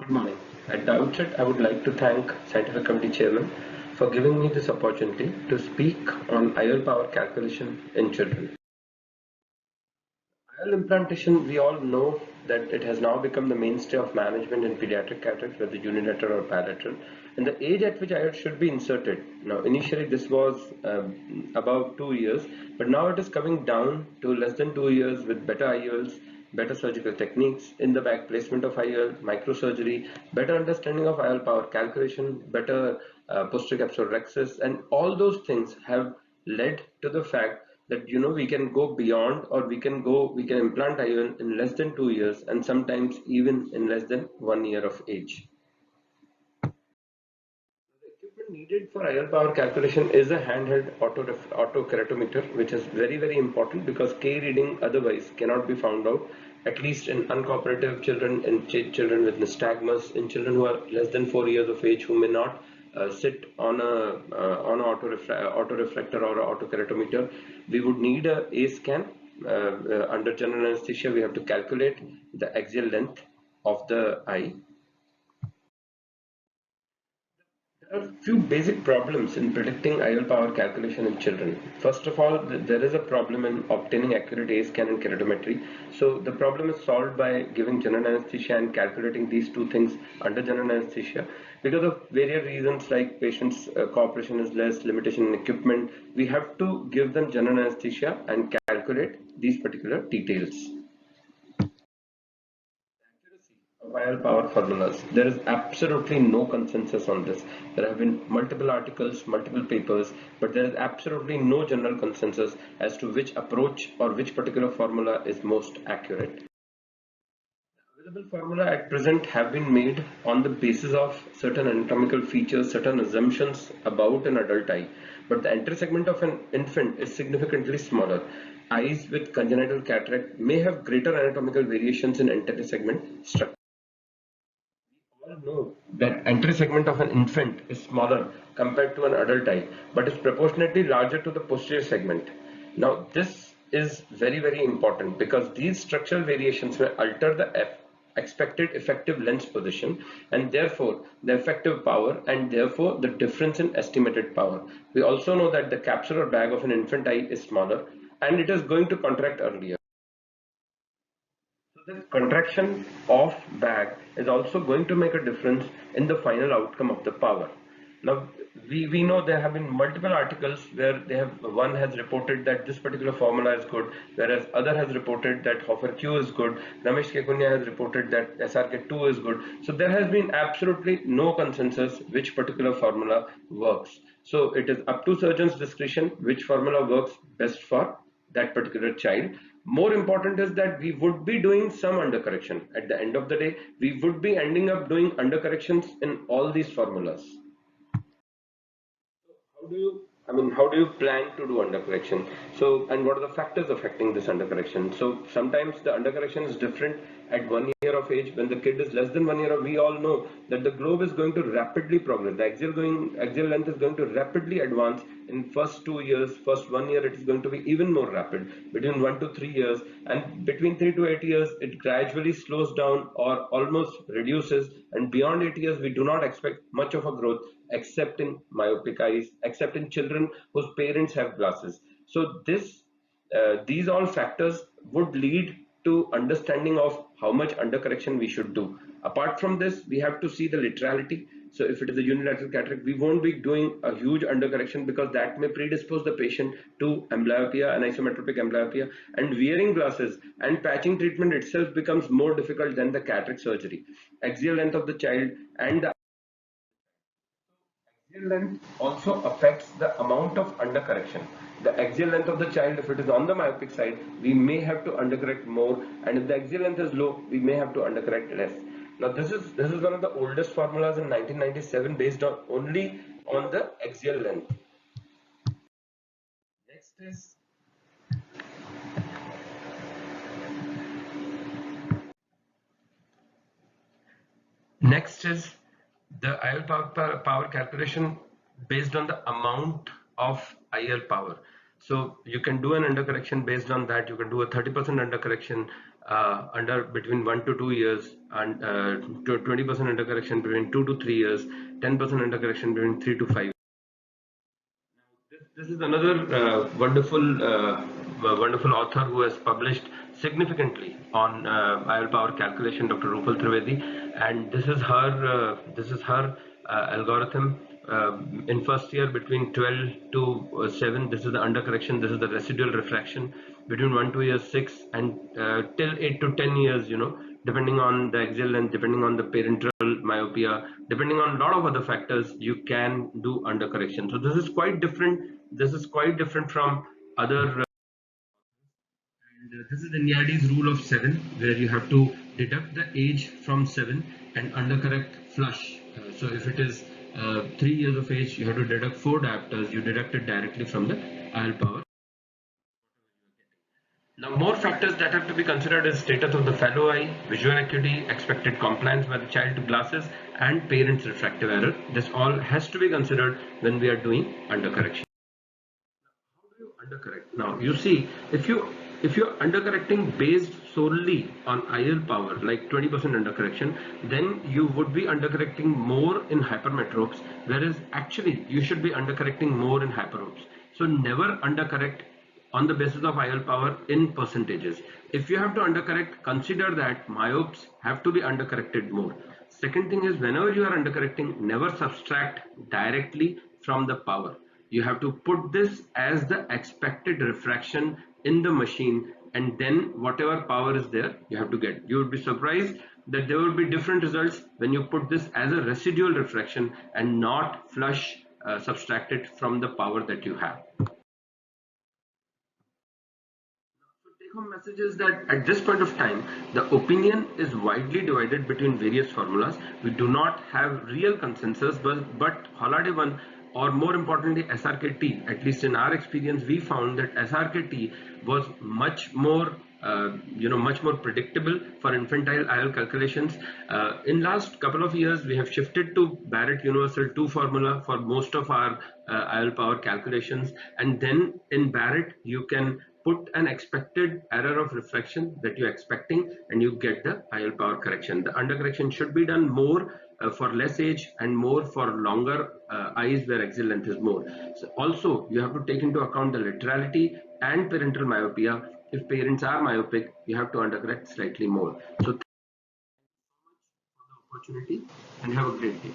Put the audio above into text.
Good morning. At the outset, I would like to thank Scientific Committee Chairman for giving me this opportunity to speak on IOL power calculation in children. IOL implantation, we all know that it has now become the mainstay of management in pediatric cataracts, whether unilateral or bilateral, and the age at which IOL should be inserted. Now, initially this was about 2 years, but now it is coming down to less than 2 years with better IOLs, better surgical techniques, in the back placement of IOL, microsurgery, better understanding of IOL power calculation, better posterior capsular rhexis, and all those things have led to the fact that we can go beyond, or we can implant IOL in less than 2 years, and sometimes even in less than 1 year of age. The equipment needed for IOL power calculation is a handheld autokeratometer, which is very important because K reading otherwise cannot be found out, at least in uncooperative children, in children with nystagmus, in children who are less than 4 years of age, who may not sit on an autorefractor or autokeratometer. We would need a scan. Under general anesthesia, we have to calculate the axial length of the eye. There are few basic problems in predicting IOL power calculation in children. First of all, there is a problem in obtaining accurate A scan and keratometry. So the problem is solved by giving general anesthesia and calculating these two things under general anesthesia. Because of various reasons like patients' cooperation is less, limitation in equipment, we have to give them general anesthesia and calculate these particular details. IOL power formulas. There is absolutely no consensus on this. There have been multiple articles, multiple papers, but there is absolutely no general consensus as to which approach or which particular formula is most accurate. Available formula at present have been made on the basis of certain anatomical features, certain assumptions about an adult eye, but the entry segment of an infant is significantly smaller. Eyes with congenital cataract may have greater anatomical variations in entry segment structure. All know that entry segment of an infant is smaller compared to an adult eye, but is proportionately larger to the posterior segment. Now, this is very important because these structural variations may alter the expected effective lens position, and therefore the effective power, and therefore the difference in estimated power. We also know that the capsular bag of an infant eye is smaller and it is going to contract earlier. So this contraction of bag is also going to make a difference in the final outcome of the power. Now we know there have been multiple articles where one has reported that this particular formula is good, whereas other has reported that Hofer Q is good, Ramesh Kekunya has reported that SRK2 is good. So there has been absolutely no consensus which particular formula works. So it is up to surgeon's discretion which formula works best for that particular child. More important is that we would be doing some undercorrection. At the end of the day, we would be ending up doing undercorrections in all these formulas. How do you plan to do undercorrection? So, and what are the factors affecting this undercorrection? So, sometimes the undercorrection is different at 1 year of age. When the kid is less than 1 year old, we all know that the globe is going to rapidly progress. The axial length is going to rapidly advance in first 2 years. First 1 year, it is going to be even more rapid. Between 1 to 3 years, and between 3 to 8 years, it gradually slows down or almost reduces. And beyond 8 years, we do not expect much of a growth, except in myopic eyes, except in children whose parents have glasses. So these all factors would lead to understanding of how much undercorrection we should do. Apart from this, we have to see the laterality. So if it is a unilateral cataract, we won't be doing a huge undercorrection because that may predispose the patient to amblyopia and isometropic amblyopia, and wearing glasses and patching treatment itself becomes more difficult than the cataract surgery. Axial length of the child and the axial length also affects the amount of undercorrection. The axial length of the child, if it is on the myopic side, we may have to undercorrect more, and if the axial length is low, we may have to undercorrect less. Now this is one of the oldest formulas in 1997 based on only on the axial length. Next is Next is the IOL power calculation based on the amount of IOL power. So you can do an undercorrection based on that. You can do a 30% undercorrection, under between 1 to 2 years, and 20% undercorrection between 2 to 3 years, 10% undercorrection between 3 to 5. This is another wonderful author who has published significantly on IOL power calculation, Dr. Rupal Trivedi, and this is her algorithm. In first year between 12 to 7, this is the undercorrection, this is the residual refraction. Between 1 to year 6 and till 8 to 10 years, depending on the axial length, depending on the parental myopia, depending on a lot of other factors, you can do undercorrection. So this is quite different. This is quite different from other. And this is Inyadi's rule of 7, where you have to deduct the age from 7 and undercorrect flush. So if it is 3 years of age, you have to deduct 4 diopters. You deduct it directly from the IOL power. Now, more factors that have to be considered is status of the fellow eye, visual acuity, expected compliance by the child to glasses, and parents' refractive error. This all has to be considered when we are doing undercorrection. How do you undercorrect? Now, you see, if you're undercorrecting based solely on IOL power, like 20% undercorrection, then you would be undercorrecting more in hypermetropes, whereas actually you should be undercorrecting more in hyperopes. So never undercorrect on the basis of IOL power in percentages. If you have to undercorrect, consider that myopes have to be undercorrected more. Second thing is, whenever you are undercorrecting, never subtract directly from the power. You have to put this as the expected refraction in the machine, and then whatever power is there, you have to get. You would be surprised that there will be different results when you put this as a residual refraction and not flush subtracted from the power that you have. Take-home message is that at this point of time, the opinion is widely divided between various formulas. We do not have real consensus, but Holiday 1, or more importantly SRKT, at least in our experience, we found that SRKT was much more predictable for infantile IOL calculations. In last couple of years, we have shifted to Barrett Universal 2 formula for most of our IOL power calculations, and then in Barrett you can put an expected error of refraction that you're expecting, and you get the IOL power correction. The undercorrection should be done more for less age and more for longer eyes where axial length is more. So also you have to take into account the laterality and parental myopia. If parents are myopic, you have to undercorrect slightly more. So thank you so much for the opportunity, and have a great day.